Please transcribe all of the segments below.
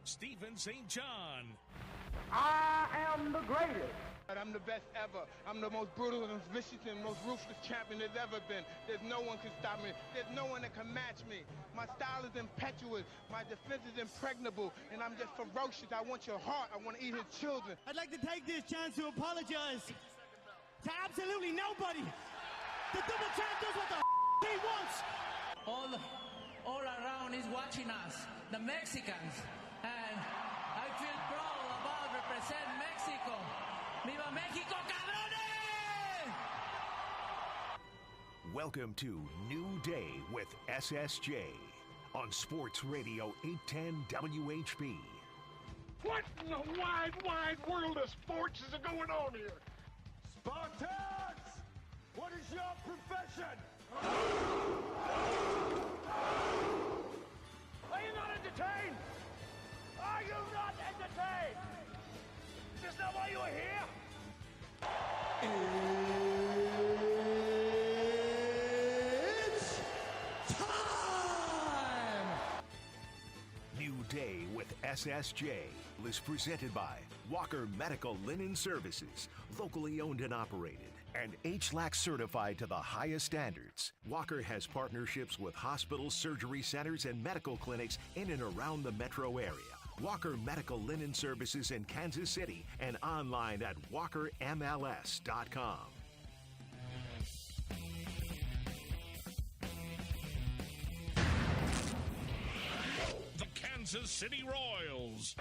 Stephen St. John. I am the greatest. I'm the best ever. I'm the most brutal and vicious and most ruthless champion there's ever been. There's no one can stop me. There's no one that can match me. My style is impetuous. My defense is impregnable. And I'm just ferocious. I want your heart. I want to eat his children. I'd like to take this chance to apologize to absolutely nobody. The double champ does what the he wants. All around is watching us, the Mexicans. And I feel proud about represent Mexico. ¡Viva México, cabrones! Welcome to New Day with SSJ on Sports Radio 810 WHB. What in the wide world of sports is going on here? Spartans! What is your profession? Are you not entertained? Are you not entertained? Is this not why you are here? It's time! New Day with SSJ is presented by Walker Medical Linen Services, locally owned and operated, and HLAC certified to the highest standards. Walker has partnerships with hospitals, surgery centers, and medical clinics in and around the metro area. Walker Medical Linen Services in Kansas City and online at walkermls.com. The Kansas City Royals.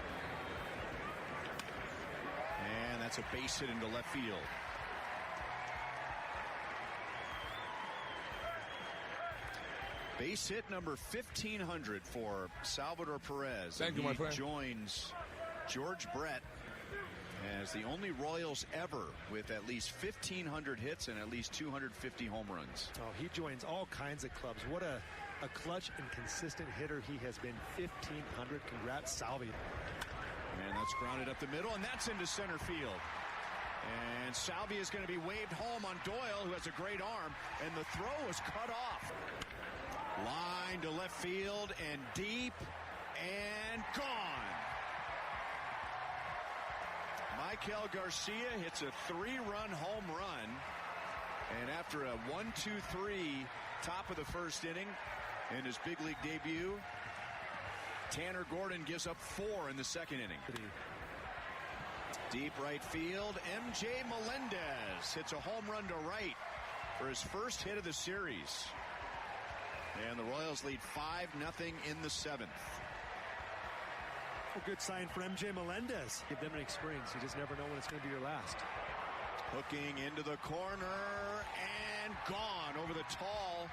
And that's a base hit into left field. Base hit number 1,500 for Salvador Perez. Thank you, my friend. He joins George Brett as the only Royals ever with at least 1,500 hits and at least 250 home runs. Oh, he joins all kinds of clubs. What a clutch and consistent hitter he has been. 1,500. Congrats, Salvi. And that's grounded up the middle, and that's into center field. And Salvi is going to be waved home on Doyle, who has a great arm, and the throw is cut off. Line to left field and deep and gone. Michael Garcia hits a 3-run home run. And after a 1-2-3 top of the first inning in his big league debut, Tanner Gordon gives up 4 in the second inning. Deep right field, MJ Melendez hits a home run to right for his first hit of the series. And the Royals lead 5-0 in the 7th. A good sign for MJ Melendez. Give them an experience. You just never know when it's going to be your last. Hooking into the corner and gone over the tall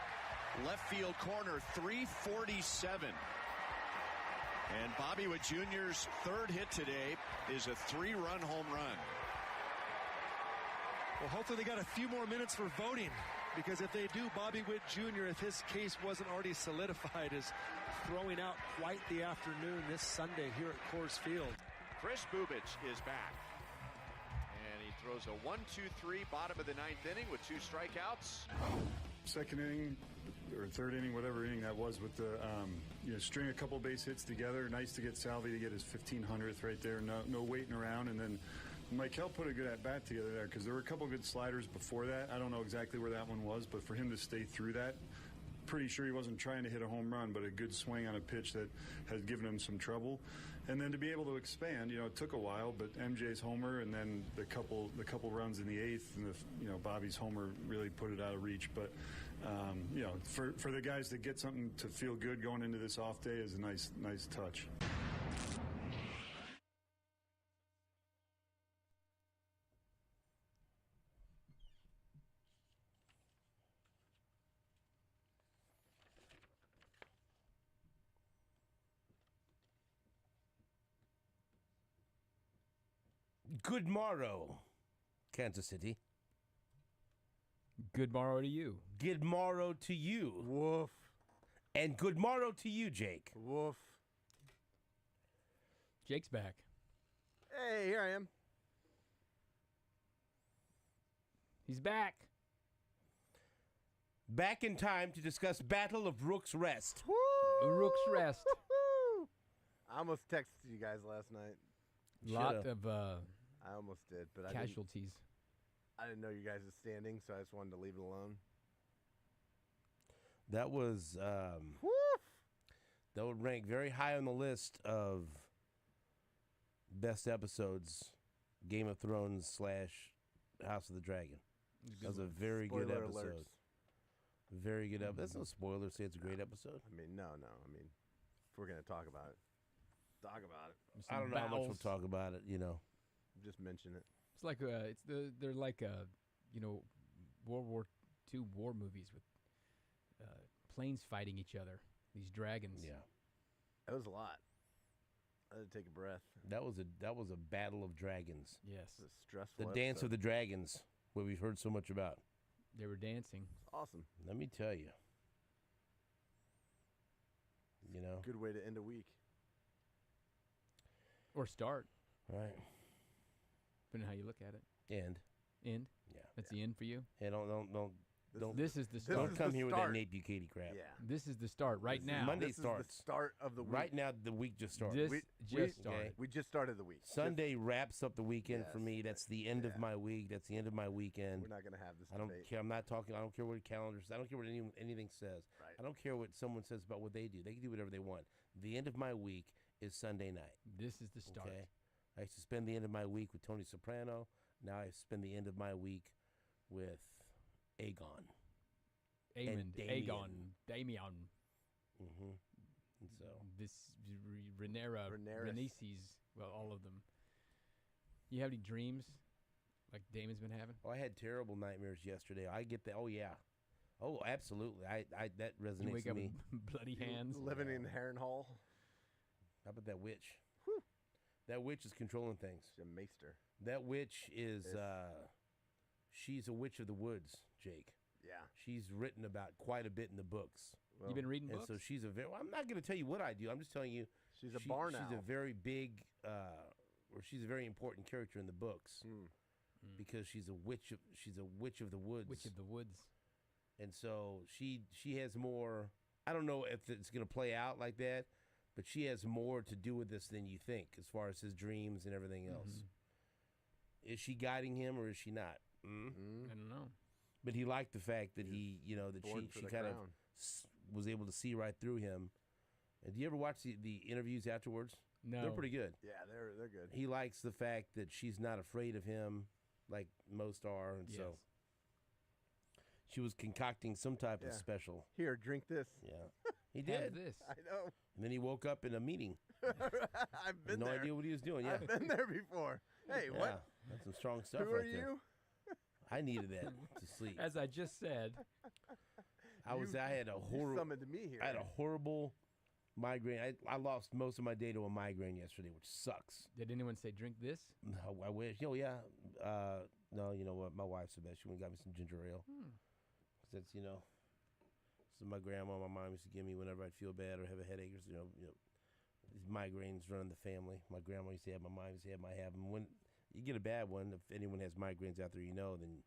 left field corner, 347. And Bobby Witt Jr.'s third hit today is a 3-run home run. Well, hopefully they got a few more minutes for voting, because if they do, Bobby Witt Jr., if his case wasn't already solidified, is throwing out quite the afternoon this Sunday here at Coors Field. Chris Bubich is back. And he throws a 1-2-3 bottom of the 9th inning with 2 strikeouts. Second inning or third inning, whatever inning that was, with the string a couple base hits together. Nice to get Salvi to get his 1,500th right there. No waiting around. And then Michael put a good at bat together there, because there were a couple good sliders before that. I don't know exactly where that one was, but for him to stay through that, pretty sure he wasn't trying to hit a home run, but a good swing on a pitch that has given him some trouble. And then to be able to expand, it took a while, but MJ's homer and then the couple runs in the 8th, and Bobby's homer really put it out of reach. But for the guys to get something to feel good going into this off day is a nice touch. Good morrow, Kansas City. Good morrow to you. Good morrow to you. Woof. And good morrow to you, Jake. Woof. Jake's back. Hey, here I am. He's back. Back in time to discuss Battle of Rook's Rest. Rook's Rest. I almost texted you guys last night. Lot of I almost did, but casualties. I didn't know you guys' standing, so I just wanted to leave it alone. That was that would rank very high on the list of best episodes, Game of Thrones / House of the Dragon. That was a very good episode. Alerts. Very good episode. That's no spoiler. Say it's a great episode. I mean, no. I mean, if we're gonna talk about it, talk about it. I don't know how much we'll talk about it. Just mention it. It's like they're like World War II war movies with planes fighting each other. These dragons. Yeah, that was a lot. I had to take a breath. That was a battle of dragons. Yes, it was a stressful. The Dance of the Dragons, what we've heard so much about. They were dancing. It's awesome. Let me tell you. Good way to end a week. Or start. Right. Depending on how you look at it. End. Yeah. That's the end for you? Yeah, don't. This is the start. Don't come here with that Nate Bukaty crap. Yeah. This is the start right now. Monday starts. Is the start of the week. Right now, the week just started. We just started the week. Sunday wraps up the weekend for me. That's the end of my week. That's the end of my weekend. We're not going to have this I don't debate. care. I'm not talking. I don't care what calendars. I don't care what anything says. Right. I don't care what someone says about what they do. They can do whatever they want. The end of my week is Sunday night. This is the start. Okay? I used to spend the end of my week with Tony Soprano. Now I spend the end of my week with Aegon. Aegon. Damian. Mm-hmm. And so this Reneses, well, all of them. You have any dreams like Damon's been having? Oh, I had terrible nightmares yesterday. I get that. Oh yeah. Oh, absolutely. I that resonates you wake with up me. with bloody hands. Living in Harrenhal. How about that witch? That witch is controlling things. She's a maester. That witch is, she's a witch of the woods, Jake. Yeah. She's written about quite a bit in the books. Well, you been reading books? And so she's I'm not going to tell you what I do. I'm just telling you. She's a barn owl. She's a very big, or she's a very important character in the books. Because she's a witch of the woods. Witch of the woods. And so she has more, I don't know if it's going to play out like that, but she has more to do with this than you think as far as his dreams and everything else. Is she guiding him or is she not? I don't know. But he liked the fact that he, that she kind of was able to see right through him. And do you ever watch the interviews afterwards? No. They're pretty good. Yeah, they're good. He likes the fact that she's not afraid of him like most are. And so she was concocting some type of special. Here, drink this. Yeah. He did. Have this. I know. And then he woke up in a meeting. I've been there. No idea what he was doing. Yeah. I've been there before. Hey, what? That's some strong stuff Who right are you? there. I needed that to sleep. As I just said. I had a horrible. You summoned me here. I had a horrible migraine. I lost most of my day to a migraine yesterday, which sucks. Did anyone say drink this? No, I wish. Oh yeah. No, you know what? My wife said that she went and got me some ginger ale. Because that's so my grandma, my mom used to give me whenever I'd feel bad or have a headache or these migraines run in the family. My grandma used to have, my mom used to have, them. When you get a bad one, if anyone has migraines out there, then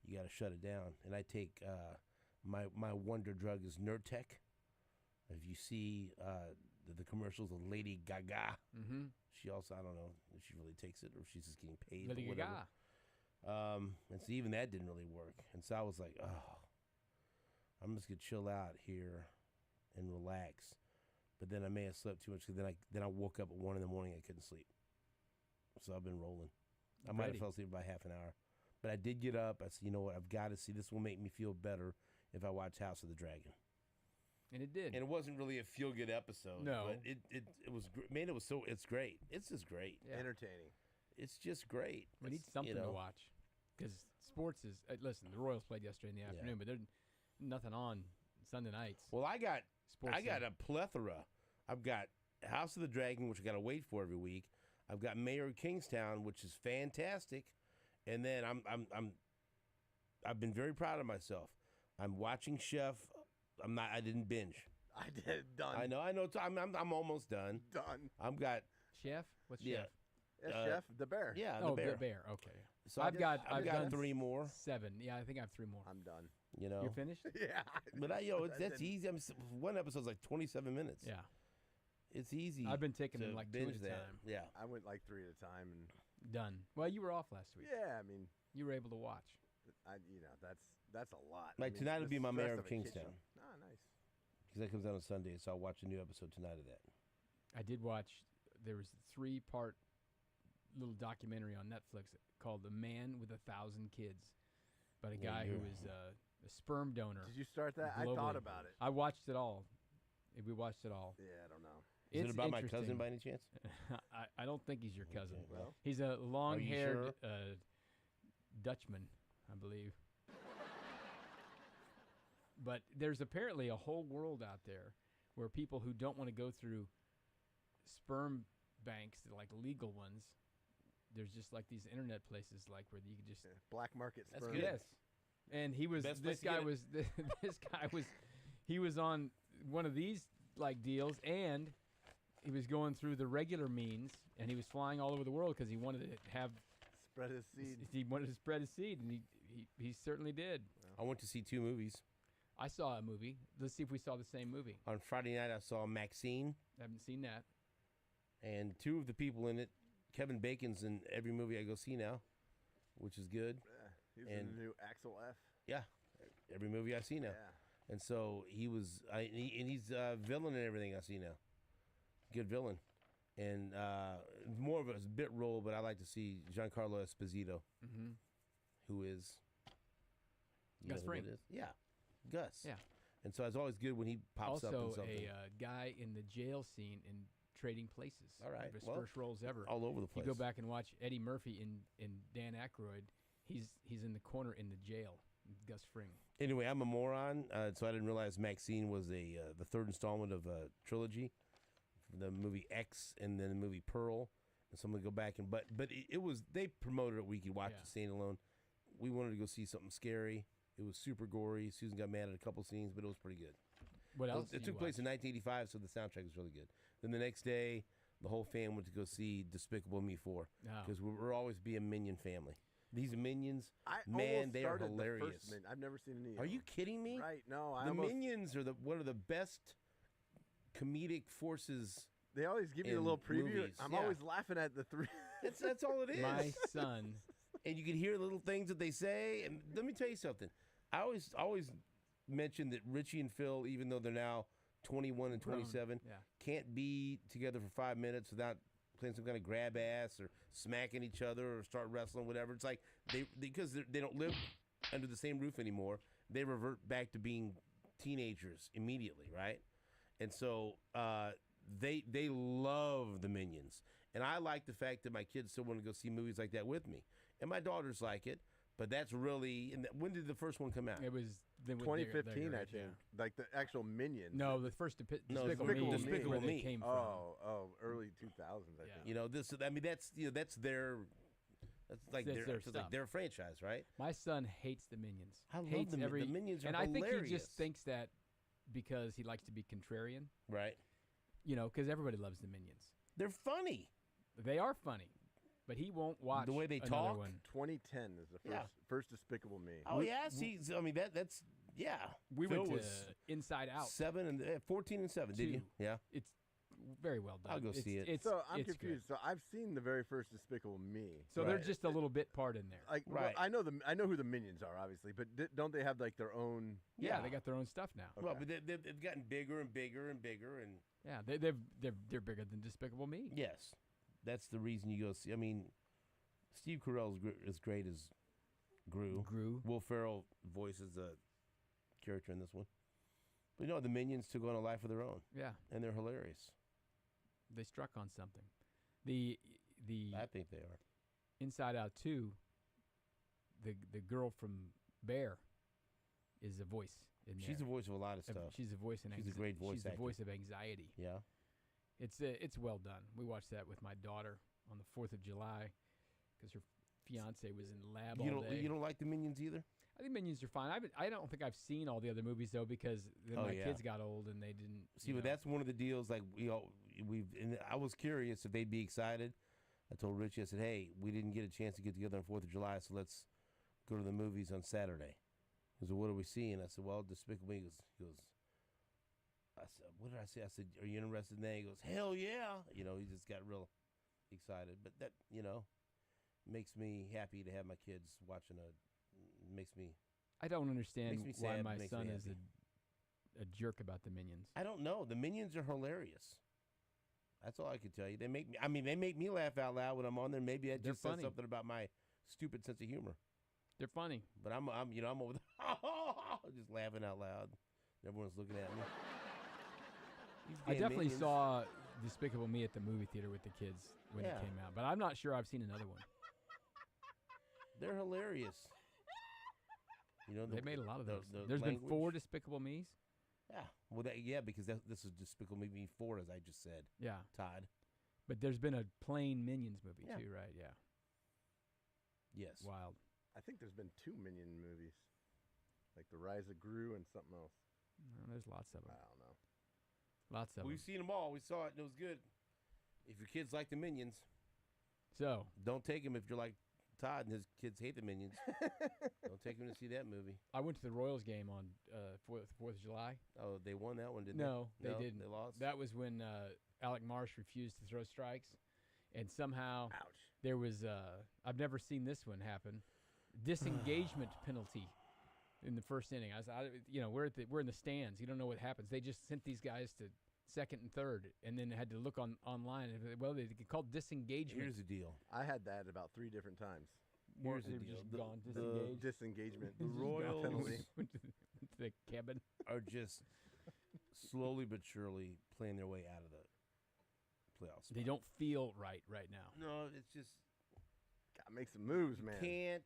you got to shut it down. And I take my wonder drug is Nurtec. If you see the commercials of Lady Gaga, she also, I don't know if she really takes it or if she's just getting paid. Lady Gaga. And so even that didn't really work. And so I was like, I'm just going to chill out here and relax. But then I may have slept too much because then I woke up at 1 in the morning. I couldn't sleep. So I've been rolling. I might have fell asleep about half an hour. But I did get up. I said, you know what? I've got to see. This will make me feel better if I watch House of the Dragon. And it did. And it wasn't really a feel-good episode. No. But it was, man, it's great. It's just great. Yeah. Entertaining. It's just great. We need something to watch. Because sports is, listen, the Royals played yesterday in the afternoon, but there's nothing on Sunday nights. Well, I got Sports a plethora. I've got House of the Dragon, which I got to wait for every week. I've got Mayor of Kingstown, which is fantastic. And then I've been very proud of myself. I'm watching Chef. I didn't binge. I did. Done. I know. I'm almost done. Done. I've got Chef. What's Chef? Chef the bear. Yeah, the bear. Okay. So I've got done 3 more. 7. Yeah, I think I have 3 more. I'm done. You're finished? Yeah. But that's easy. One episode's like 27 minutes. Yeah. It's easy. I've been taking to them like 2 at binge a that. time. Yeah. I went like 3 at a time, and Done. Well, you were off last week. yeah, I mean, You were able to watch. That's a lot. Like, tonight would be my Mayor of Kingstown. Kingstown. Ah, nice. Because that comes out on Sunday, so I'll watch a new episode tonight of that. I did watch. There was a 3-part little documentary on Netflix called "The Man with 1,000 Kids," about a guy who was a sperm donor. Did you start that? I globally. thought about it. I watched it all. We watched it all. Yeah, I don't know. Is It's it about my interesting. cousin by any chance? I don't think he's your cousin. Okay, well. He's a long-haired sure? Dutchman, I believe. But there's apparently a whole world out there where people who don't want to go through sperm banks, like legal ones, there's just like these internet places like where you can just black market That's sperm. good. Yes. And he was Best place this to guy get it. was this guy was he was on one of these like deals, and he was going through the regular means, and he was flying all over the world because he wanted to have Spread his seed. he wanted to spread his seed, and he certainly did. I went to see 2 movies. I saw a movie. Let's see if we saw the same movie. On Friday night, I saw Maxine, I haven't seen that. and 2 of the people in it, Kevin Bacon's in every movie I go see now, which is good. Yeah, he's in And- the new Axel F. Yeah, every movie I see now. Yeah. And so he's a villain in everything I see now. Good villain. And more of a bit role, but I like to see Giancarlo Esposito, Mm-hmm. who is you Gus know who Fring. that is? Yeah, Gus. Yeah. And so it's always good when he pops up in Also, something. a guy in the jail scene in Trading Places. All right, One of his well, first roles ever. all over the If you place. go back and watch Eddie Murphy in Dan Aykroyd, he's in the corner in the jail. Gus Fring. Anyway, I'm a moron, so I didn't realize Maxine was the 3rd installment of a trilogy. The movie X and then the movie Pearl. And so I'm going to go back and but it was they promoted it where you could watch it standalone. We wanted to go see something scary. It was super gory. Susan got mad at a couple scenes, but it was pretty good. What else? It took place in 1985, so the soundtrack was really good. Then the next day, the whole fam went to go see Despicable Me 4 because we're always be a Minion family. These Minions, man, they are hilarious. I've never seen any. Are you kidding me? Right? No, The Minions are one of the best comedic forces. They always give you a in little preview. movies. I'm Yeah. always laughing at the 3. That's all it is. My son. And you can hear little things that they say. And let me tell you something. I always mention that Richie and Phil, even though they're now 21 and 27, Yeah. can't be together for 5 minutes without playing some kind of grab ass or smacking each other or start wrestling, whatever. It's like because they don't live under the same roof anymore, they revert back to being teenagers immediately, right? And so they love the Minions. And I like the fact that my kids still want to go see movies like that with me. And my daughters like it. But that's really when did the first one come out? It was 2015, I think. Like the actual Minions. No, the first Despicable Despicable Me. Me. Came from. Oh, early 2000s. I think. You know this. I mean, that's their. That's like That's their it's like stuff. their franchise, right? My son hates the Minions. I love hates the Minions are and I think he hilarious. just thinks that because he likes to be contrarian, right? You know, because everybody loves the Minions. They're funny. They are funny, but he won't watch The way they another talk? one. 2010 is the first Despicable Me. Oh yeah, see, I mean that's yeah. We Phil went to was Inside Out. 7 and 14 and 7. Did you? Two. Yeah. It's very well done. I'll go see it. So I'm it's confused. good. So I've seen the very first Despicable Me. So they're just a little bit part in there. Like, well, I know who the Minions are, obviously, but don't they have like their own? Yeah, they got their own stuff now. Well, but they've gotten bigger and bigger and bigger and Yeah, they're bigger than Despicable Me. yes, that's the reason you go see. I mean, Steve Carell is great as Gru. Will Ferrell voices the character in this one. But you know, the Minions took on a life of their own. Yeah, and they're hilarious. They struck on something. The I think they are. Inside Out 2. The girl from Bear is a voice in there. She's the voice of a lot of stuff. She's a voice in. She's a great voice She's the actor. voice of anxiety. Yeah. It's well done. We watched that with my daughter on the 4th of July because her fiance was in lab all day. You don't like the Minions either? I think Minions are fine. I don't think I've seen all the other movies though because then my kids got old and they didn't. See, but that's one of the deals. Like and I was curious if they'd be excited. I told Richie, I said, "Hey, we didn't get a chance to get together on 4th of July, so let's go to the movies on Saturday." He said, "What are we seeing?" I said, "Well, Despicable Me." He goes, I said, what did I say? I said, are you interested in that? He goes, hell yeah. You know, he just got real excited. But that, you know, makes me happy to have my kids watching makes me. I don't understand makes me why sad, my makes son me is happy. a jerk about the Minions. I don't know. The Minions are hilarious. That's all I can tell you. They make me laugh out loud when I'm on there. Maybe that They're just says funny. something about my stupid sense of humor. They're funny. But I'm over there just laughing out loud. Everyone's looking at me. These I damn definitely Minions. saw Despicable Me at the movie theater with the kids when it Yeah. came out, but I'm not sure I've seen another one. They're hilarious. You know, They made a lot of those. the There's been language. 4 Despicable Me's. Yeah, well, because this is Despicable Me 4, as I just said. Yeah. Todd. But there's been a plain Minions movie Yeah. too, right? Yeah. Yes. Wild. I think there's been 2 Minion movies, like The Rise of Gru and something else. No, there's lots of them. I don't know. Lots of We've them. seen them all. We saw it, and it was good. If your kids like the Minions, So don't take them if you're like Todd and his kids hate the Minions. Don't take them to see that movie. I went to the Royals game on 4th of July. Oh, they won that one, didn't No, they? they didn't. They lost. That was when Alec Marsh refused to throw strikes, and somehow Ouch. there was I've never seen this one happen. Disengagement penalty in the first inning. We're in the stands. You don't know what happens. They just sent these guys to second and third, and then had to look online. And, well, they called disengagement. Here's the deal. I had that about 3 different times. Here's They the were deal. just The- gone, the disengaged. Disengagement. The Royals penalty. Went to the cabin. are just slowly but surely playing their way out of the playoffs. They don't feel right now. No, it's just Gotta make some moves, man. can't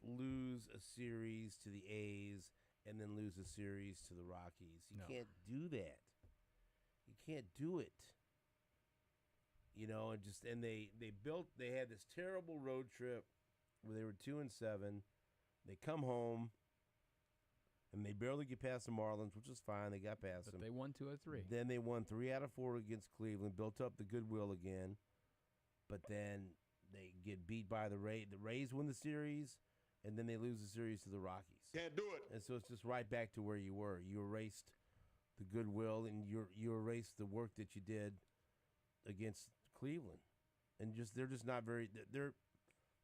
lose a series to the A's and then lose a series to the Rockies. You No. can't do that. You can't do it. You know, and they had this terrible road trip where they were 2-7. They come home and they barely get past the Marlins, which is fine. They got past But them. they won 2 out of 3. Then they won 3 out of 4 against Cleveland, built up the goodwill again. But then they get beat by the Rays. The Rays win the series, and then they lose the series to the Rockies. Can't do it. And so it's just right back to where you were. You erased the goodwill, and you erased the work that you did against Cleveland. And they're just not very.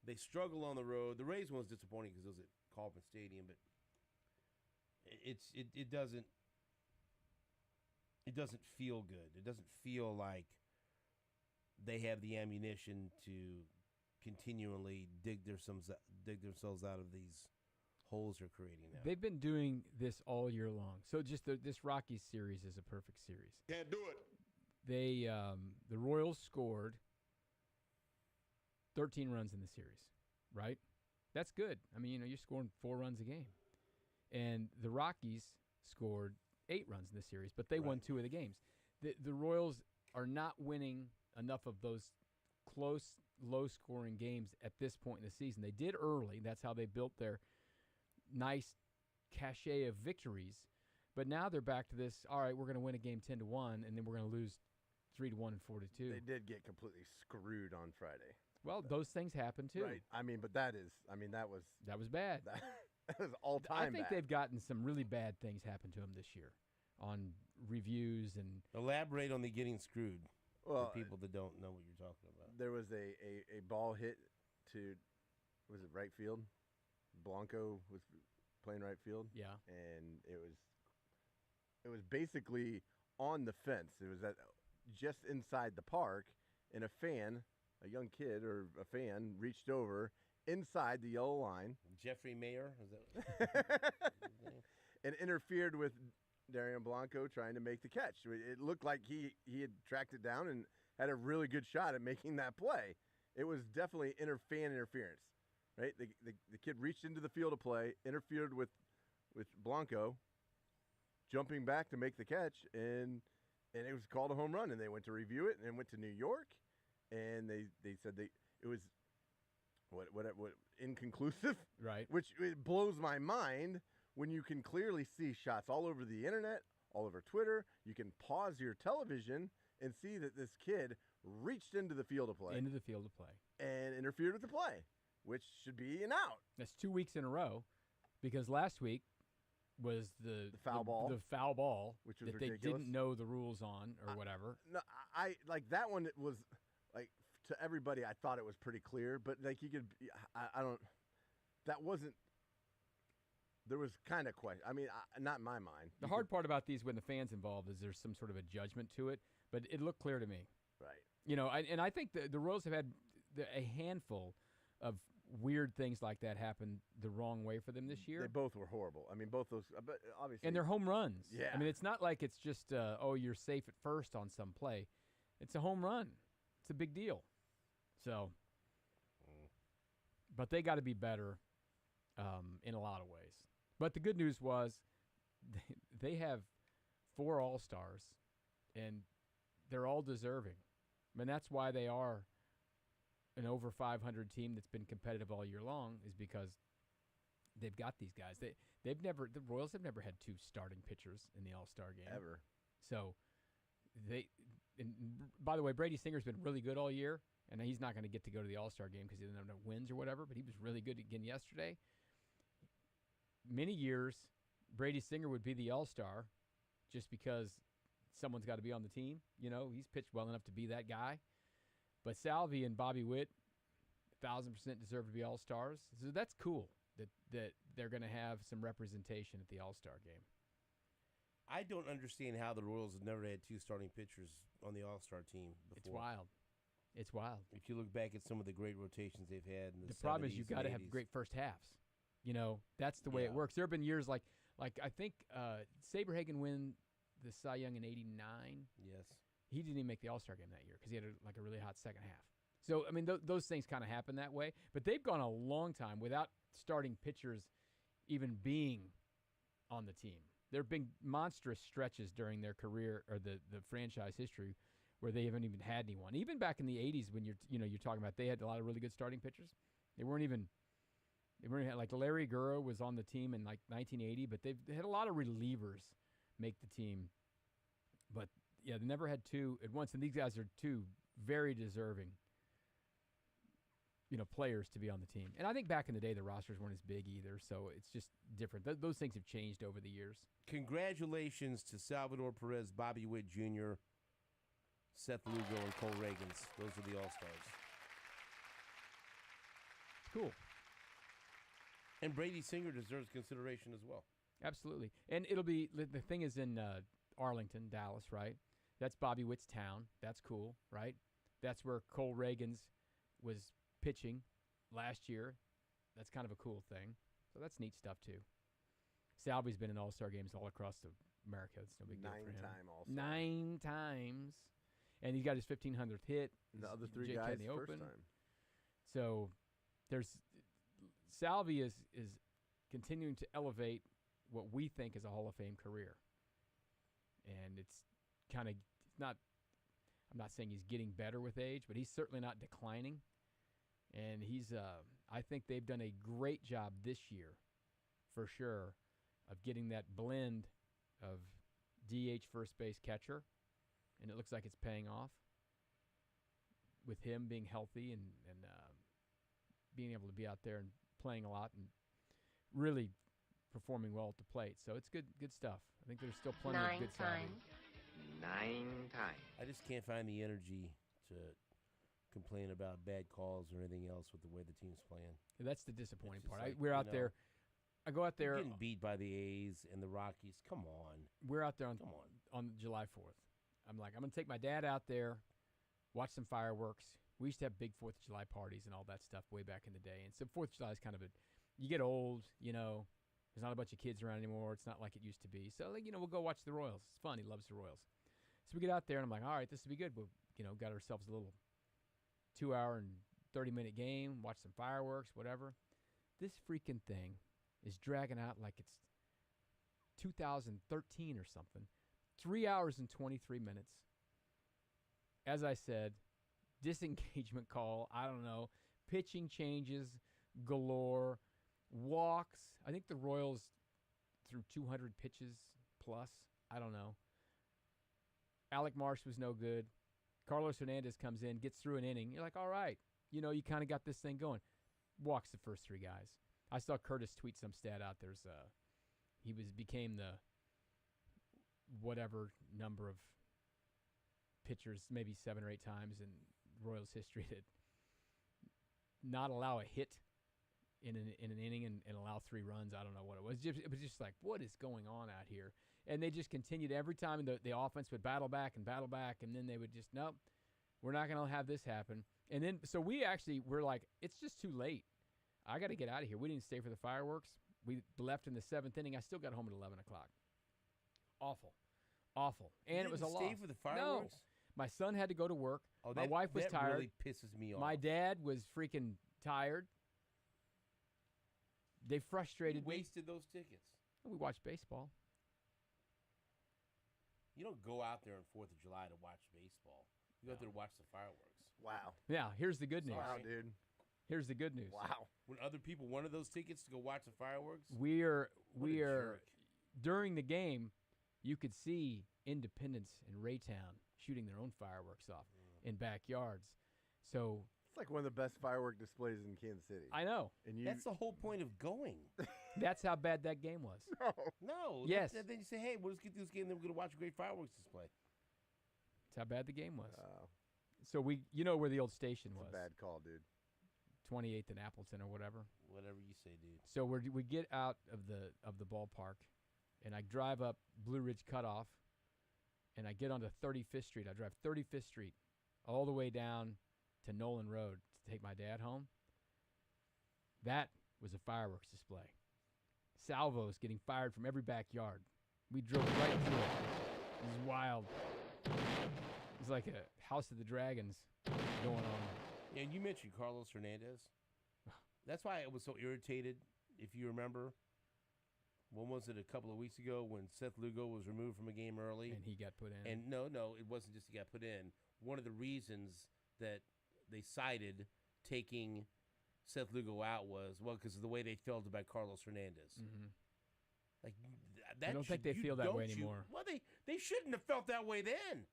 They struggle on the road. The Rays one was disappointing because it was at Kauffman Stadium, but it doesn't feel good. It doesn't feel like they have the ammunition to continually dig themselves out of these holes they're creating now. They've been doing this all year long. So just this Rockies series is a perfect series. Can't do it. They the Royals scored 13 runs in the series, right? That's good. I mean, you're scoring 4 runs a game. And the Rockies scored 8 runs in the series, but they won 2 of the games. The Royals are not winning enough of those close, low-scoring games at this point in the season. They did early. That's how they built their nice cachet of victories. But now they're back to this, all right, we're going to win a game 10-1, and then we're going to lose 3-1 and 4-2. They did get completely screwed on Friday. Well, those things happen too. Right. I mean, but that was bad. That was all time. I think bad. they've gotten some really bad things happen to them this year on reviews and Elaborate on the getting screwed Well, for people that don't know what you're talking about. There was a ball hit to, was it right field? Blanco was playing right field. Yeah. And it was basically on the fence. It was just inside the park, and a fan, a young kid or a fan, reached over inside the yellow line. Jeffrey Mayer, is that and interfered with Darian Blanco trying to make the catch. It looked like he had tracked it down and had a really good shot at making that play. It was definitely fan interference, right? The kid reached into the field of play, interfered with Blanco, jumping back to make the catch, and it was called a home run. And they went to review it and went to New York, and they said it was what inconclusive, right? Which it blows my mind when you can clearly see shots all over the internet, all over Twitter. You can pause your television and see that this kid reached into the field of play. Into the field of play. And interfered with the play, which should be an out. That's 2 weeks in a row because last week was the foul ball. The foul ball, which was that ridiculous. They didn't know the rules on or whatever. No, I like that one. It was like to everybody. I thought it was pretty clear, but like you could, I don't. That wasn't. There was kind of question. I mean, not in my mind. The hard part about these when the fans involved is there's some sort of a judgment to it, but it looked clear to me. Right. And I think the Royals have had a handful of weird things like that happen the wrong way for them this year. They both were horrible. I mean, both those, but obviously. And they're home runs. Yeah. I mean, it's not like it's just, you're safe at first on some play. It's a home run. It's a big deal. So, but they got to be better in a lot of ways. But the good news was they have 4 All-Stars, and they're all deserving. I mean, that's why they are an over 500 team that's been competitive all year long, is because they've got these guys. The Royals have never had 2 starting pitchers in the All-Star game. Ever. So by the way, Brady Singer's been really good all year, and he's not going to get to go to the All-Star game because he didn't have no wins or whatever, but he was really good again yesterday. Many years, Brady Singer would be the All-Star just because someone's got to be on the team. You know, he's pitched well enough to be that guy. But Salvi and Bobby Witt, 1,000% deserve to be All-Stars. So that's cool that they're going to have some representation at the All-Star game. I don't understand how the Royals have never had 2 starting pitchers on the All-Star team before. It's wild. It's wild. If you look back at some of the great rotations they've had in the problem is 70s you've got to have great first halves. You know, that's the way it works. There have been years like I think Saberhagen win the Cy Young in '89. Yes. He didn't even make the All-Star game that year because he had a really hot second half. So, I mean, those things kind of happen that way. But they've gone a long time without starting pitchers even being on the team. There have been monstrous stretches during their career or the franchise history where they haven't even had anyone. Even back in the 80s when you're talking about they had a lot of really good starting pitchers. They weren't like Larry Gurrow was on the team in like 1980, but they had a lot of relievers make the team. But yeah, they never had 2 at once, and these guys are 2 very deserving, players to be on the team. And I think back in the day the rosters weren't as big either, so it's just different. Those things have changed over the years. Congratulations to Salvador Perez, Bobby Witt Jr., Seth Lugo, and Cole Reagans. Those are the All-Stars. Cool. And Brady Singer deserves consideration as well. Absolutely. And it'll be, the thing is in Arlington, Dallas, right? That's Bobby Witt's town. That's cool, right? That's where Cole Reagans was pitching last year. That's kind of a cool thing. So that's neat stuff, too. Salvi's been in All-Star games all across America. It's no big deal for him. 9-time All-Star. 9 times. And he got his 1,500th hit. The other 3 Jake guys in the first Open. time. So Salvi is continuing to elevate what we think is a Hall of Fame career. And it's kind of not, I'm not saying he's getting better with age, but he's certainly not declining. And I think they've done a great job this year, for sure, of getting that blend of DH first base catcher. And it looks like it's paying off with him being healthy and being able to be out there and playing a lot and really performing well at the plate. So it's good stuff. I think there's still plenty of good stuff. 9 times. I just can't find the energy to complain about bad calls or anything else with the way the team's playing. That's the disappointing part. Like, we're out there. I go out there. Getting beat by the A's and the Rockies. Come on. We're out there on July 4th. I'm like, I'm going to take my dad out there, watch some fireworks. We used to have big 4th of July parties and all that stuff way back in the day. And so 4th of July is kind of you get old, there's not a bunch of kids around anymore. It's not like it used to be. So, we'll go watch the Royals. It's fun. He loves the Royals. So we get out there, and I'm like, all right, this will be good. We'll, got ourselves a little 2-hour and 30-minute game, watch some fireworks, whatever. This freaking thing is dragging out like it's 2013 or something. 3 hours and 23 minutes. As I said, disengagement call, I don't know, pitching changes galore, walks. I think the Royals threw 200 pitches plus. I don't know. Alec Marsh was no good. Carlos Hernandez comes in, gets through an inning. You're like, all right, you kind of got this thing going. Walks the first 3 guys. I saw Curtis tweet some stat out. he became the whatever number of pitchers, maybe 7 or 8 times in Royals history, to not allow a hit in an inning and allow 3 runs. I don't know what it was. It was just like, what is going on out here? And they just continued every time the offense would battle back, and then they would just, nope, we're not going to have this happen. And then, so we actually were like, it's just too late. I got to get out of here. We didn't stay for the fireworks. We left in the 7th inning. I still got home at 11 o'clock. Awful. And it was a loss. Stay for the fireworks? No. My son had to go to work. Oh, my wife was tired. That really pisses me off. My dad was freaking tired. They frustrated me. Wasted those tickets. We watched baseball. You don't go out there on 4th of July to watch baseball. You go out there to watch the fireworks. Wow. Yeah, here's the good news. Wow, dude. Here's the good news. Wow. When other people wanted those tickets to go watch the fireworks? We are during the game, you could see Independence and Raytown shooting their own fireworks off in backyards. So it's like one of the best firework displays in Kansas City. I know. And that's the whole point of going. That's how bad that game was. No. Yes. Then you say, hey, we'll just get through this game, then we're going to watch a great fireworks display. That's how bad the game was. So you know where the old station was. It's a bad call, dude. 28th and Appleton or whatever. Whatever you say, dude. So we get out of the ballpark, and I drive up Blue Ridge Cutoff, and I get onto 35th Street. I drive 35th Street all the way down to Nolan Road to take my dad home. That was a fireworks display. Salvos getting fired from every backyard. We drove right through it. It was wild. It was like a House of the Dragons going on. Yeah, you mentioned Carlos Hernandez. That's why I was so irritated, if you remember. When was it, a couple of weeks ago, when Seth Lugo was removed from a game early? And he got put in. And no, it wasn't just he got put in. One of the reasons that they cited taking Seth Lugo out was, because of the way they felt about Carlos Hernandez. Mm-hmm. Like I don't think they feel that way anymore. Well, they shouldn't have felt that way then.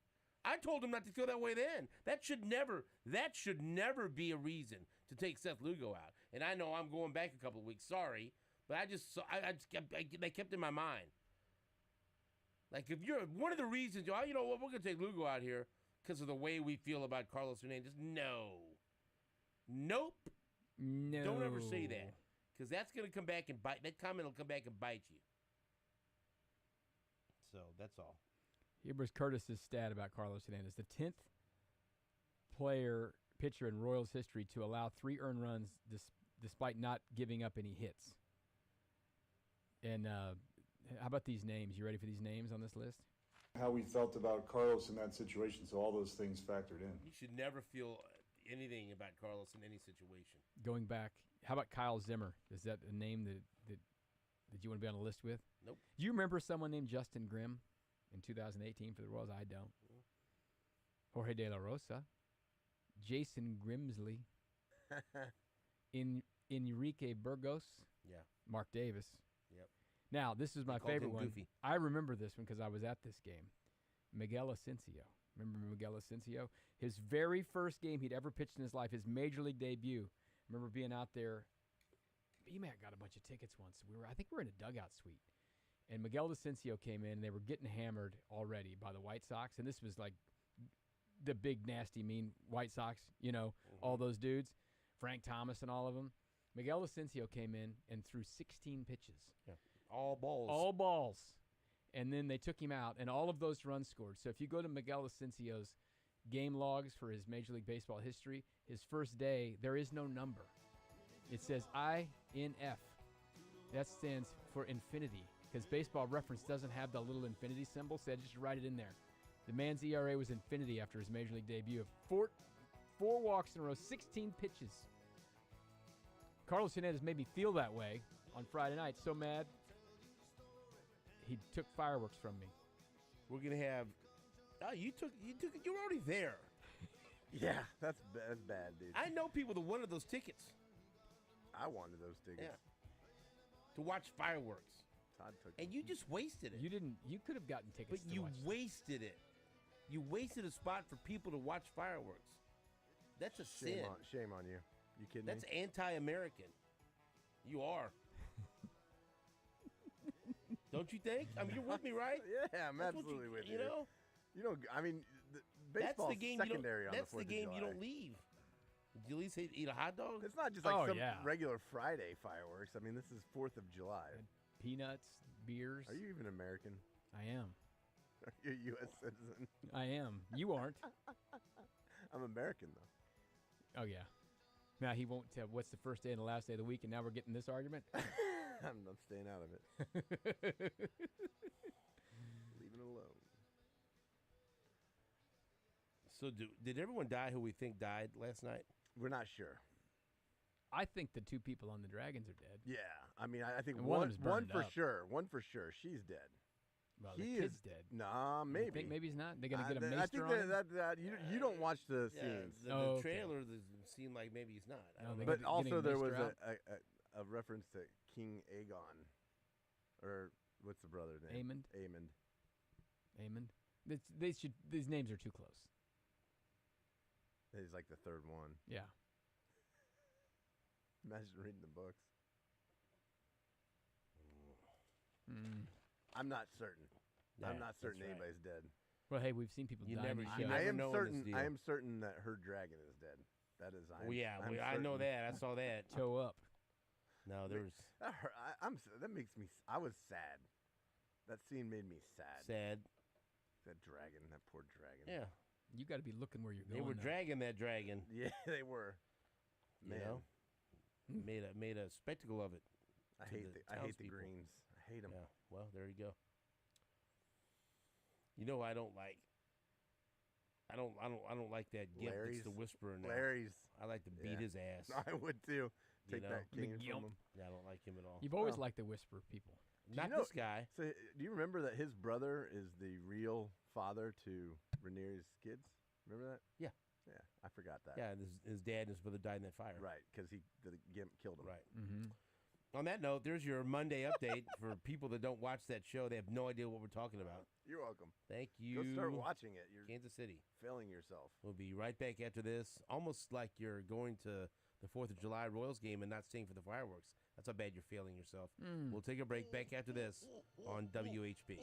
I told them not to feel that way then. That should never be a reason to take Seth Lugo out. And I know I'm going back a couple of weeks. Sorry, but they kept in my mind. Like, if you're one of the reasons, you know what, we're going to take Lugo out here because of the way we feel about Carlos Hernandez. Nope. No. Don't ever say that, because that's going to come back and bite. That comment will come back and bite you. So that's all. Here was Curtis's stat about Carlos Hernandez, the 10th pitcher in Royals history to allow 3 earned runs despite not giving up any hits. And how about these names? You ready for these names on this list? How we felt about Carlos in that situation, so all those things factored in. You should never feel anything about Carlos in any situation. Going back, how about Kyle Zimmer? Is that a name that you want to be on a list with? Nope. Do you remember someone named Justin Grimm in 2018 for the Royals? I don't. Jorge De La Rosa, Jason Grimsley, Enrique Burgos, Mark Davis. Yep. Now, this is my favorite one. Goofy. I remember this one because I was at this game. Miguel Asensio. Remember Miguel Asensio? His very first game he'd ever pitched in his life, his major league debut. I remember being out there. BMAC got a bunch of tickets once. I think we were in a dugout suite. And Miguel Asensio came in, and they were getting hammered already by the White Sox. And this was like the big, nasty, mean White Sox, all those dudes, Frank Thomas and all of them. Miguel Asensio came in and threw 16 pitches. Yeah. All balls. All balls. And then they took him out, and all of those runs scored. So if you go to Miguel Asensio's game logs for his Major League Baseball history, his first day, there is no number. It says INF. That stands for infinity, because Baseball Reference doesn't have the little infinity symbol, so I just write it in there. The man's ERA was infinity after his Major League debut of four walks in a row, 16 pitches. Carlos Hernandez made me feel that way on Friday night, so mad. He took fireworks from me. We're gonna have. Oh, you were already there. Yeah, that's bad, dude. I know people that wanted those tickets. I wanted those tickets. Yeah. To watch fireworks. Todd took and them. you just wasted it. You didn't. You could have gotten tickets. But you wasted it. You wasted a spot for people to watch fireworks. That's a sin. Shame on you. You kidding That's me? anti-American. You are. Don't you think? I mean, you're with me, right? Yeah, I'm That's what absolutely with you. You know? You don't. I mean, baseball's secondary on the 4th of July. That's the game you don't leave. Did you at least eat a hot dog? It's not just like some regular Friday fireworks. I mean, this is 4th of July. And peanuts, beers. Are you even American? I am. Are you a U.S. citizen? I am. You aren't. I'm American, though. Oh, yeah. Now he won't tell what's the first day and the last day of the week, and now we're getting this argument? I'm staying out of it. Leaving it alone. So did everyone die who we think died last night? We're not sure. I think the 2 people on the Dragons are dead. Yeah. I mean, I think and one for up. sure. One for sure. She's dead. Well, he the kid's dead. Nah, maybe. You think maybe he's not? They're going to get a maester I think on him? that you don't watch the scenes. The trailer seemed like maybe he's not. But also there was a reference to King Aegon. Or what's the brother's name? Aemond. These names are too close. He's like the 3rd one. Yeah. Imagine reading the books. I'm not certain. Yeah, I'm not certain that's right. anybody's dead. Well, hey, we've seen people die. I am certain. I am certain that her dragon is dead. That is. I know that. I saw that. Show up. No, there's. That makes me. I was sad. That scene made me sad. Sad. That dragon. That poor dragon. Yeah. You got to be looking where you're going. They were now. dragging that dragon. Yeah, they were. Man, you know? made a spectacle of it. I hate the Greens. I hate them. Yeah. Well, there you go. You know, I don't like. I don't like that gimp that's the whisperer now. Larry's. I like to beat his ass. I would too. Take that king from him. Yeah, I don't like him at all. You've always liked the whisperer people. Not this guy. So, do you remember that his brother is the real father to Rhaenyra's kids? Remember that? Yeah. Yeah, I forgot that. Yeah, his dad and his brother died in that fire. Right, because the gimp killed him. Right. Mm-hmm. On that note, there's your Monday update for people that don't watch that show. They have no idea what we're talking about. You're welcome. Thank you. Go start watching it. You're Kansas City. Failing yourself. We'll be right back after this. Almost like you're going to the 4th of July Royals game and not staying for the fireworks. That's how bad you're failing yourself. We'll take a break back after this on WHB.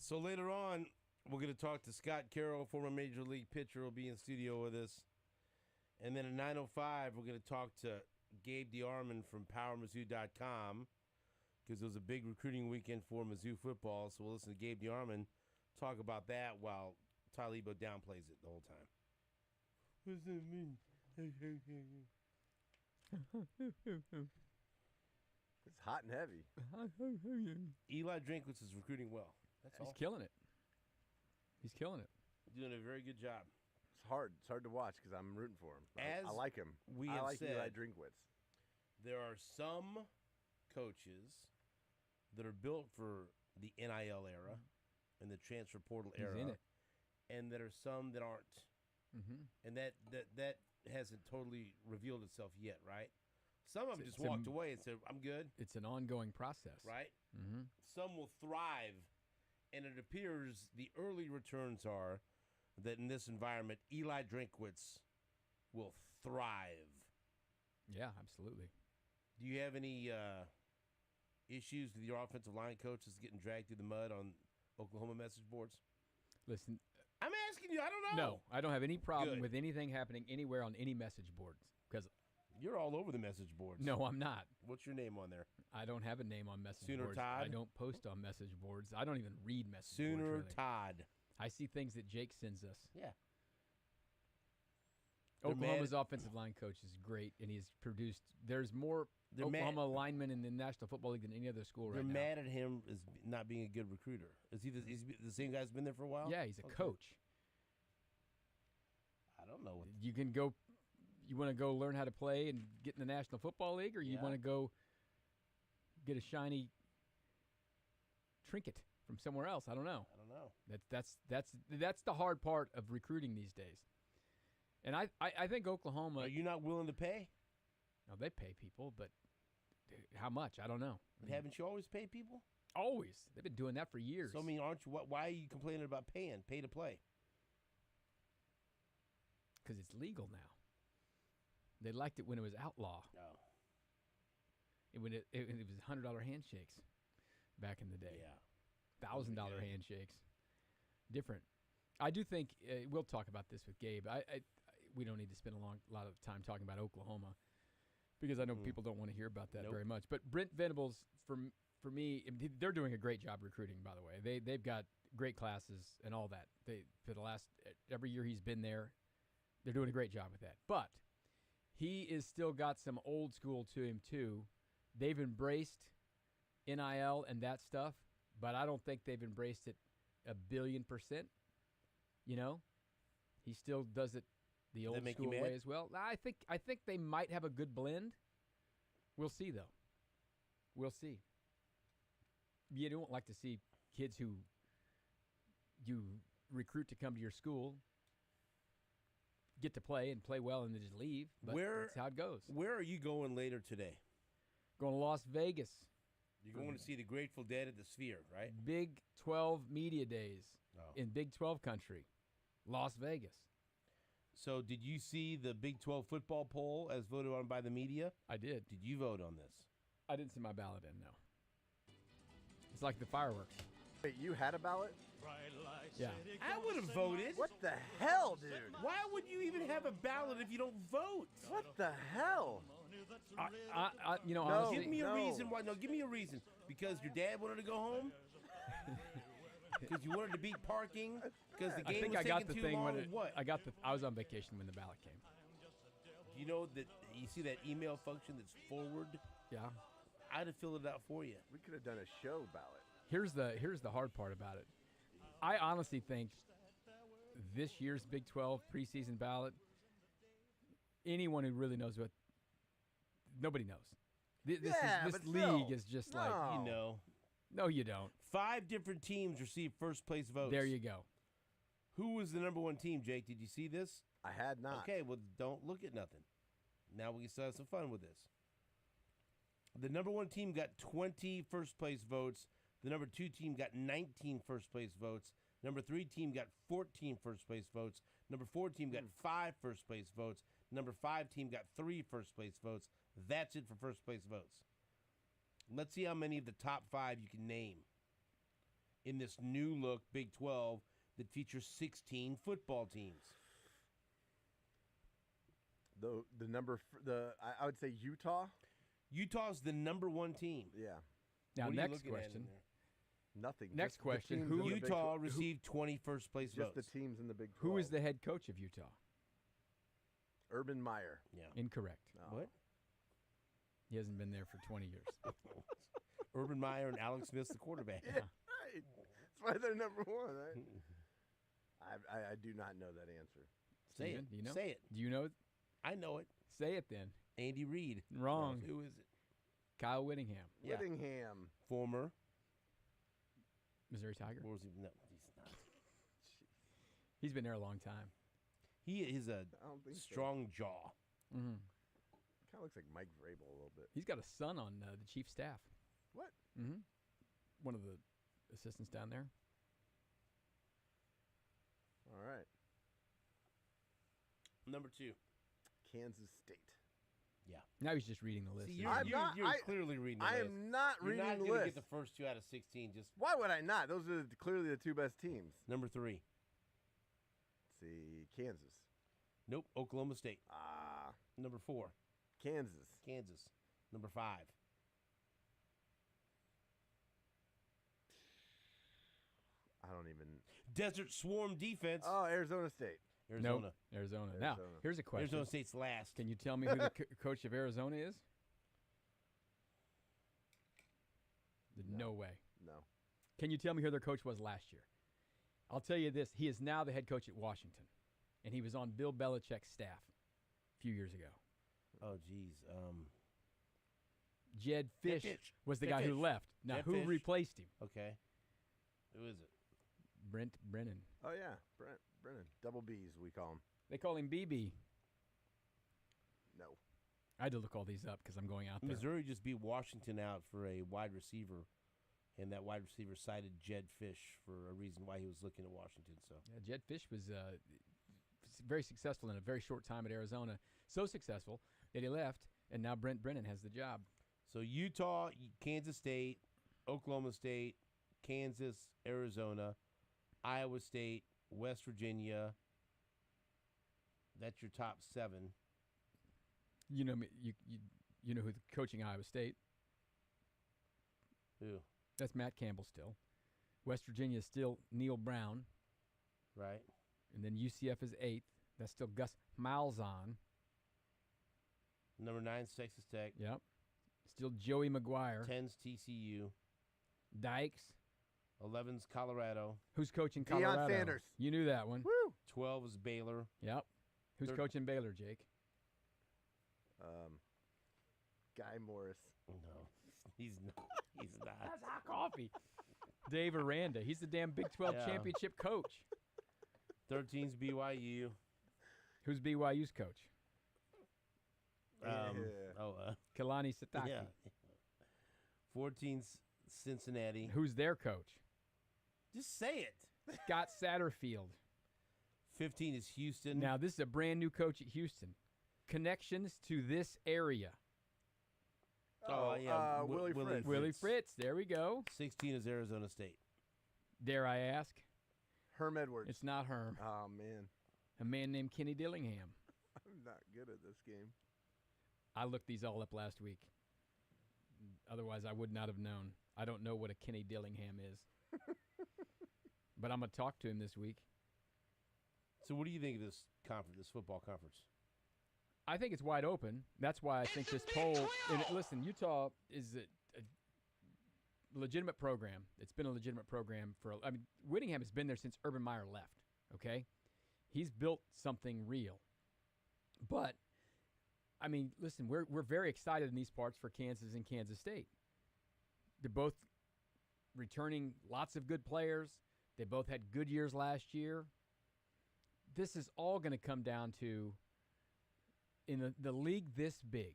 So later on, we're going to talk to Scott Carroll, former Major League pitcher, will be in studio with us. And then at 9:05, we're going to talk to Gabe DeArmond from PowerMizzou.com because it was a big recruiting weekend for Mizzou football. So we'll listen to Gabe DeArmond talk about that while Todd Leabo downplays it the whole time. What does that mean? It's hot and heavy. Eli Drinkwitz is recruiting well. That's all. He's killing it. He's killing it. Doing a very good job. It's hard. It's hard to watch because I'm rooting for him. I like him. I like Eli Drinkwitz. There are some coaches that are built for the NIL era and the transfer portal era. He's in it. And there are some that aren't. Mm-hmm. And that hasn't totally revealed itself yet, right? Some of them just walked away and said, I'm good. It's an ongoing process. Right? Mm-hmm. Some will thrive, and it appears the early returns are that in this environment, Eli Drinkwitz will thrive. Yeah, absolutely. Do you have any issues with your offensive line coaches getting dragged through the mud on Oklahoma message boards? Listen, I'm asking you. I don't know. No, I don't have any problem with anything happening anywhere on any message boards because you're all over the message boards. No, I'm not. What's your name on there? I don't have a name on message Sooner boards. Todd? I don't post on message boards. I don't even read message boards. Sooner Really. Todd. I see things that Jake sends us. Yeah. Oklahoma's offensive line coach is great, and he's produced. There's more Oklahoma linemen in the National Football League than any other school right now. They're mad at him as not being a good recruiter. Is he the same guy's been there for a while? Yeah, he's a coach. I don't know. You can go. You want to go learn how to play and get in the National Football League, or you want to go get a shiny trinket from somewhere else? I don't know. That's the hard part of recruiting these days. And I think Oklahoma. Are you not willing to pay? No, they pay people, but how much? I don't know. Haven't you always paid people? Always. They've been doing that for years. So I mean, aren't you? Why are you complaining about paying? Pay to play. Because it's legal now. They liked it when it was outlaw. No. It was $100 handshakes back in the day. Yeah. $1,000 handshakes. Different. I do think we'll talk about this with Gabe. We don't need to spend a lot of time talking about Oklahoma because I know people don't want to hear about that very much. But Brent Venables, for me, they're doing a great job recruiting. By the way, they've got great classes and all that. For the last every year he's been there, they're doing a great job with that. But he is still got some old school to him too. They've embraced NIL and that stuff, but I don't think they've embraced it 1,000,000,000%. You know, he still does it the old school way as well. I think they might have a good blend. We'll see, though. We'll see. You don't like to see kids who you recruit to come to your school get to play and play well and then just leave. But that's how it goes. Where are you going later today? Going to Las Vegas. You're going to see the Grateful Dead at the Sphere, right? Big 12 Media Days in Big 12 country. Las Vegas. So did you see the Big 12 football poll as voted on by the media? I did. Did you vote on this? I didn't see my ballot in, no. It's like the fireworks. Wait, you had a ballot? Yeah. I would have voted. What the hell, dude? Why would you even have a ballot if you don't vote? What the hell? Honestly, give me a reason why. No, give me a reason. Because your dad wanted to go home? Because you wanted to beat parking? Because the game was taking too long? What? I was on vacation when the ballot came. You know that you see that email function that's forward? Yeah. I'd have filled it out for you. We could have done a show ballot. Here's the hard part about it. I honestly think this year's Big 12 preseason ballot, anyone who really knows what, nobody knows. This league is just like, you know. No, you don't. 5 different teams received first place votes. There you go. Who was the number 1 team, Jake? Did you see this? I had not. Okay, well, don't look at nothing. Now we can start some fun with this. The number 1 team got 20 first place votes. The number 2 team got 19 first place votes. Number 3 team got 14 first place votes. Number 4 team got 5 first place votes. Number 5 team got 3 first place votes. That's it for first place votes. Let's see how many of the top 5 you can name. in this new look Big 12 that features 16 football teams? I would say Utah. Utah's the number 1 team. Yeah. Now, What are you next looking at in question. there? Nothing. Next Just the question. teams Who- in the Big Utah 12. received 21st place Just votes. the teams in the Big 12. Who is the head coach of Utah? Urban Meyer. Yeah. Incorrect. No. What? He hasn't been there for 20 years. Urban Meyer and Alex Smith's the quarterback. Yeah, right. That's why they're number 1, right? I do not know that answer. Say Steven, it. do you know? Say it. Do you know it? I know it. Say it then. Andy Reid. Wrong. Who is it? Kyle Whittingham. Yeah. Whittingham. Former. Missouri Tiger. Or was he? No, he's not. He's been there a long time. He is a I don't think so. strong jaw. Mm-hmm. Kind of looks like Mike Vrabel a little bit. He's got a son on the chief staff. What? Mm-hmm. One of the assistants down there. All right. Number 2. Kansas State. Yeah. Now he's just reading the list. See, you're clearly reading the I list. am not You're reading not the gonna list. get the first 2 out of 16. Just Why would I not? Those are clearly the 2 best teams. number 3. Let's see, Kansas. Nope. Oklahoma State. Ah, Number 4. Kansas. Kansas. Number 5. I don't even. Desert Swarm defense. Oh, Arizona State. Arizona. Nope. Arizona. Now, here's a question. Arizona State's last. Can you tell me who the coach of Arizona is? No way. No. Can you tell me who their coach was last year? I'll tell you this. He is now the head coach at Washington, and he was on Bill Belichick's staff a few years ago. Oh, geez. Jed Fish was the Jed guy Fish. who left. Now, Jed who Fish. replaced him? Okay. Who is it? Brent Brennan. Oh, yeah. Brennan. Double B's, we call him. They call him BB. No. I had to look all these up because I'm going out there. Missouri just beat Washington out for a wide receiver, and that wide receiver cited Jed Fish for a reason why he was looking at Washington. So Yeah, Jed Fish was very successful in a very short time at Arizona. So successful that he left, and now Brent Brennan has the job. So Utah, Kansas State, Oklahoma State, Kansas, Arizona, Iowa State, West Virginia. That's your top 7. You know me. You know who's coaching Iowa State? Who? That's Matt Campbell still. West Virginia is still Neil Brown. Right. And then UCF is 8th. That's still Gus Malzahn. Number 9, Texas Tech. Yep. Still Joey McGuire. 10's TCU. Dykes. 11's Colorado. Who's coaching Deion Colorado? Sanders. You knew that one. Woo! 12 is Baylor. Yep. Who's coaching Baylor, Jake? Guy Morris. No, he's not. He's not. That's hot coffee. Dave Aranda. He's the damn Big 12 Yeah. championship coach. 13's BYU. Who's BYU's coach? Kalani Sitake. Yeah. 14's Cincinnati. Who's their coach? Just say it. Scott Satterfield. 15 is Houston. Now, this is a brand new coach at Houston. Connections to this area. yeah. Willie Fritz. Willie Fritz. There we go. 16 is Arizona State. Dare I ask? Herm Edwards. It's not Herm. Oh, man. A man named Kenny Dillingham. I'm not good at this game. I looked these all up last week. Otherwise, I would not have known. I don't know what a Kenny Dillingham is. But I'm going to talk to him this week. So what do you think of this conference, this football conference? I think it's wide open. That's why I think this poll. And listen, Utah is a legitimate program. It's been a legitimate program I mean, Whittingham has been there since Urban Meyer left. Okay, he's built something real. But I mean, listen, we're very excited in these parts for Kansas and Kansas State. They're both returning lots of good players. They both had good years last year. This is all going to come down to, in the league this big,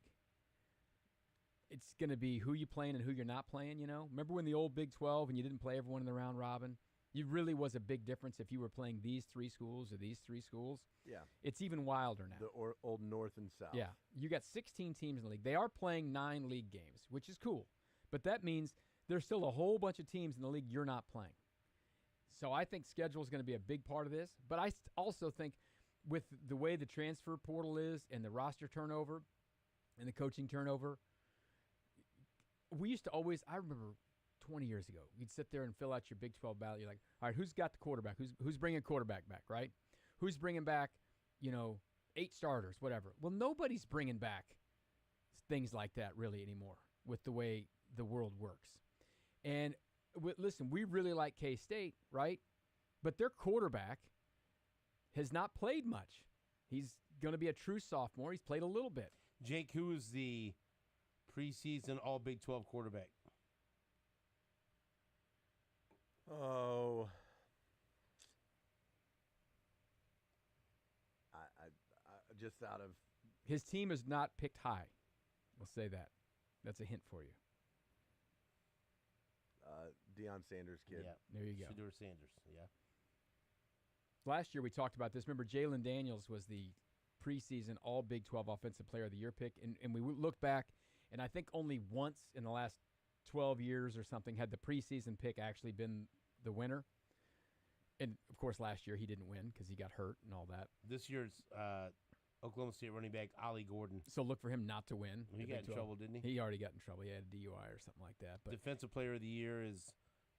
it's going to be who you playing and who you're not playing, you know? Remember when the old Big 12 and you didn't play everyone in the round robin? It really was a big difference if you were playing these 3 schools or these 3 schools. Yeah. It's even wilder now. The old North and South. Yeah. You got 16 teams in the league. They are playing 9 league games, which is cool. But that means there's still a whole bunch of teams in the league you're not playing. So I think schedule is going to be a big part of this. But I also think with the way the transfer portal is and the roster turnover and the coaching turnover, we used to always – I remember 20 years ago, you'd sit there and fill out your Big 12 ballot. You're like, all right, who's got the quarterback? Who's bringing a quarterback back, right? Who's bringing back, 8 starters, whatever. Well, nobody's bringing back things like that really anymore with the way the world works. And listen, we really like K-State, right? But their quarterback has not played much. He's going to be a true sophomore. He's played a little bit. Jake, who is the preseason All Big 12 quarterback? Oh, I just out of his team is not picked high. We'll say that. That's a hint for you. Deion Sanders' kid. Yeah, there you go. Shedeur Sanders. Yeah. Last year we talked about this. Remember, Jalen Daniels was the preseason All Big 12 Offensive Player of the Year pick, and we look back, and I think only once in the last 12 years or something had the preseason pick actually been the winner. And, of course, last year he didn't win because he got hurt and all that. This year's Oklahoma State running back, Ollie Gordon. So look for him not to win. He got in trouble, didn't he? He already got in trouble. He had a DUI or something like that. But Defensive Player of the Year is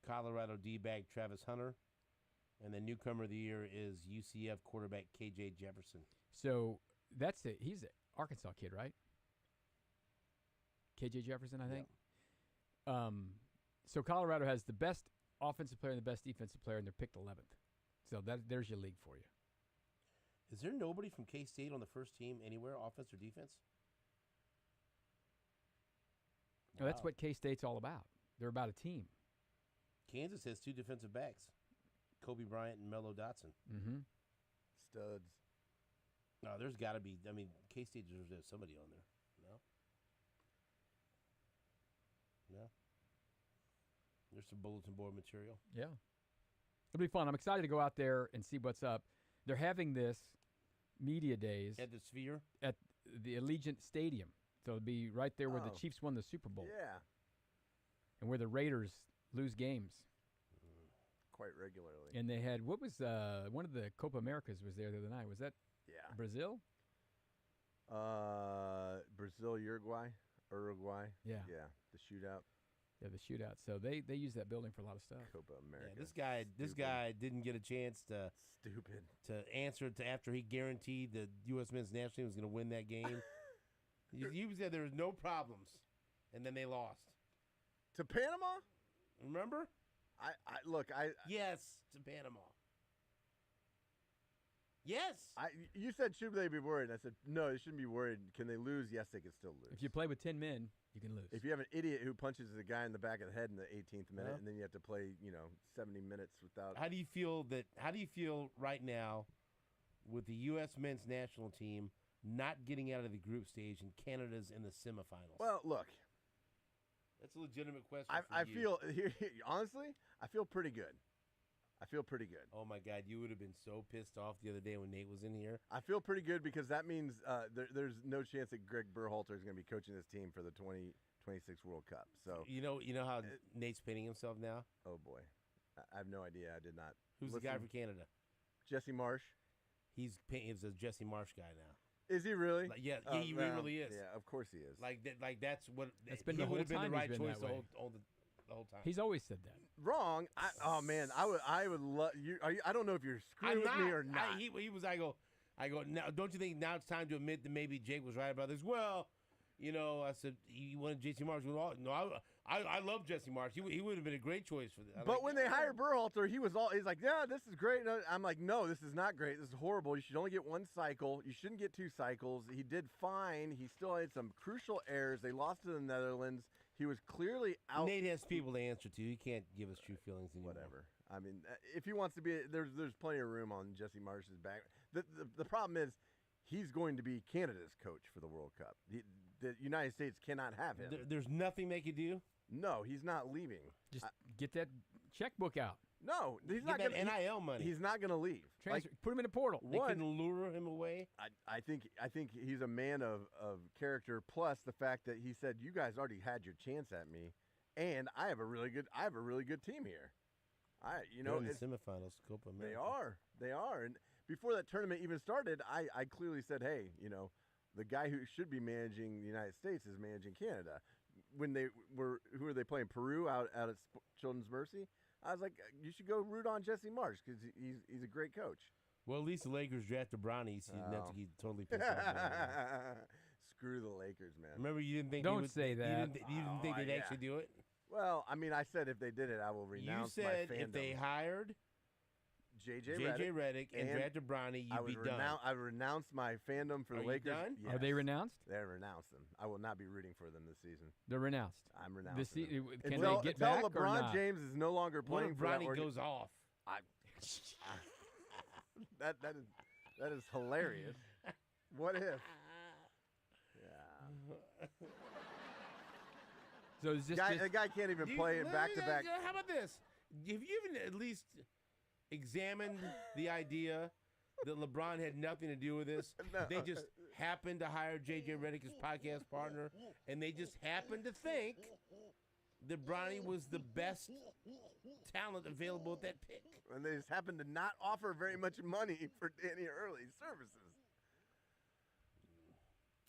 Colorado D-back Travis Hunter. And the newcomer of the year is UCF quarterback KJ Jefferson. So that's it. He's an Arkansas kid, right? KJ Jefferson, I think. Yeah. So Colorado has the best offensive player and the best defensive player, and they're picked 11th. So there's your league for you. Is there nobody from K-State on the first team anywhere, offense or defense? No, that's what K-State's all about. They're about a team. Kansas has 2 defensive backs, Kobe Bryant and Melo Dotson. Mm-hmm. Studs. No, there's got to be. I mean, K-State deserves to have somebody on there. No? There's some bulletin board material. Yeah. It'll be fun. I'm excited to go out there and see what's up. They're having this media days. At the Sphere? At the Allegiant Stadium. So it'll be right there where the Chiefs won the Super Bowl. Yeah. And where the Raiders lose games. Quite regularly. And they had, what was, one of the Copa Americas was there the other night. Was that Brazil? Brazil, Uruguay. Yeah. Yeah, the shootout. Yeah, the shootout. So they use that building for a lot of stuff. Copa America. Yeah, this guy didn't get a chance to answer to after he guaranteed the U.S. men's national team was going to win that game. he said there was no problems, and then they lost to Panama. Remember? Yes, to Panama. Yes. You said, should they be worried? I said, no, they shouldn't be worried. Can they lose? Yes, they can still lose. If you play with 10 men, you can lose. If you have an idiot who punches the guy in the back of the head in the 18th minute, and then you have to play, 70 minutes without. How do you feel right now with the U.S. men's national team not getting out of the group stage and Canada's in the semifinals? Well, look. That's a legitimate question. I feel, honestly, I feel pretty good. Oh, my God. You would have been so pissed off the other day when Nate was in here. I feel pretty good because that means there's no chance that Greg Berhalter is going to be coaching this team for the 2026 World Cup. So You know how Nate's painting himself now? Oh, boy. I have no idea. I did not. Who's the guy from Canada? Jesse Marsh. He's a Jesse Marsh guy now. Is he really? He really is. Yeah, of course he is. That's what that's been the whole time. The right he's been choice that way. the whole time. He's always said that. Wrong. I would love you. I don't know if you're screwing with me or not. He was. I go. Now, don't you think now it's time to admit that maybe Jake was right about this? Well, I said you wanted Jesse Marsh. No, I love Jesse Marsh. He would have been a great choice for this. But when they hired Berhalter, he's like, yeah, this is great. No, I'm like, no, this is not great. This is horrible. You should only get 1 cycle. You shouldn't get 2 cycles. He did fine. He still had some crucial errors. They lost to the Netherlands. He was clearly out. Nate has people to answer to. He can't give us true feelings anymore. Whatever. I mean, if he wants to be, there's plenty of room on Jesse Marsh's back. The problem is he's going to be Canada's coach for the World Cup. The United States cannot have him. There's nothing they could do? No, he's not leaving. Just get that checkbook out. No, he's not going to NIL money. He's not going to leave. Transfer, put him in a portal. They can lure him away. I think he's a man of character. Plus the fact that he said, "You guys already had your chance at me, and I have a really good team here." They're in the semifinals, Copa America. They are. And before that tournament even started, I clearly said, hey, the guy who should be managing the United States is managing Canada. When who are they playing? Peru out at Children's Mercy. I was like, you should go root on Jesse Marsch because he's a great coach. Well, at least the Lakers drafted Bronny, so you didn't have to get totally pissed off. Screw the Lakers, man. Remember, you didn't think Don't say that. You didn't think they'd actually do it. Well, I mean, I said if they did it, I will renounce my fandom. You said if they hired J.J. Redick and drafted Bronny, you'd be done. I renounce my fandom for the Lakers. Done? Yes. Are they renounced? They're renounced them. I will not be rooting for them this season. They're renounced. I'm renouncing them. Can they get back LeBron or not? James is no longer playing for Bronny goes off. That is hilarious. What if? Yeah. So it's just the guy can't even play it back to back. How about this? Have you even at least examined the idea that LeBron had nothing to do with this? No. They just happened to hire J.J. Redick as podcast partner, and they just happened to think that Bronny was the best talent available at that pick. And they just happened to not offer very much money for Danny Early's services.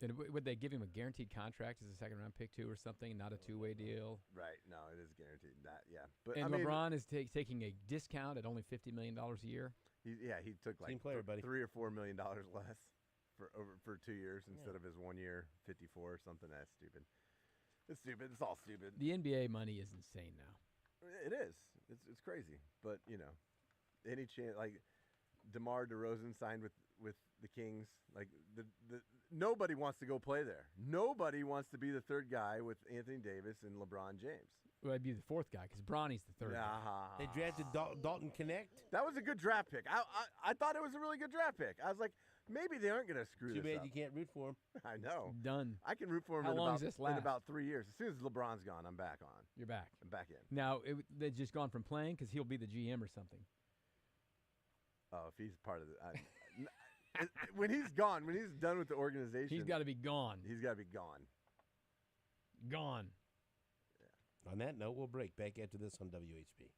And would they give him a guaranteed contract as a second-round pick, too, or something, not a two-way deal? Right. No, it is guaranteed. But and LeBron is taking a discount at only $50 million a year? He took like $3 or $4 million less for 2 years instead of his 1 year, 54 or something. That's stupid. It's stupid. It's all stupid. The NBA money is insane now. It is. It's crazy. But, any chance, like DeMar DeRozan signed with the Kings. Like nobody wants to go play there. Nobody wants to be the third guy with Anthony Davis and LeBron James. Well, I'd be the fourth guy because Bronny's the third guy. They drafted Dalton Connect. That was a good draft pick. I thought it was a really good draft pick. I was like, maybe they aren't going to screw this up. Too bad you can't root for him. I know. Done. I can root for him How long does this last? In about 3 years. As soon as LeBron's gone, I'm back on. You're back. I'm back in. Now, they've just gone from playing because he'll be the GM or something. Oh, if he's part of the when he's gone, when he's done with the organization. He's got to be gone. He's got to be gone. Gone. Yeah. On that note, we'll break back after this on WHB.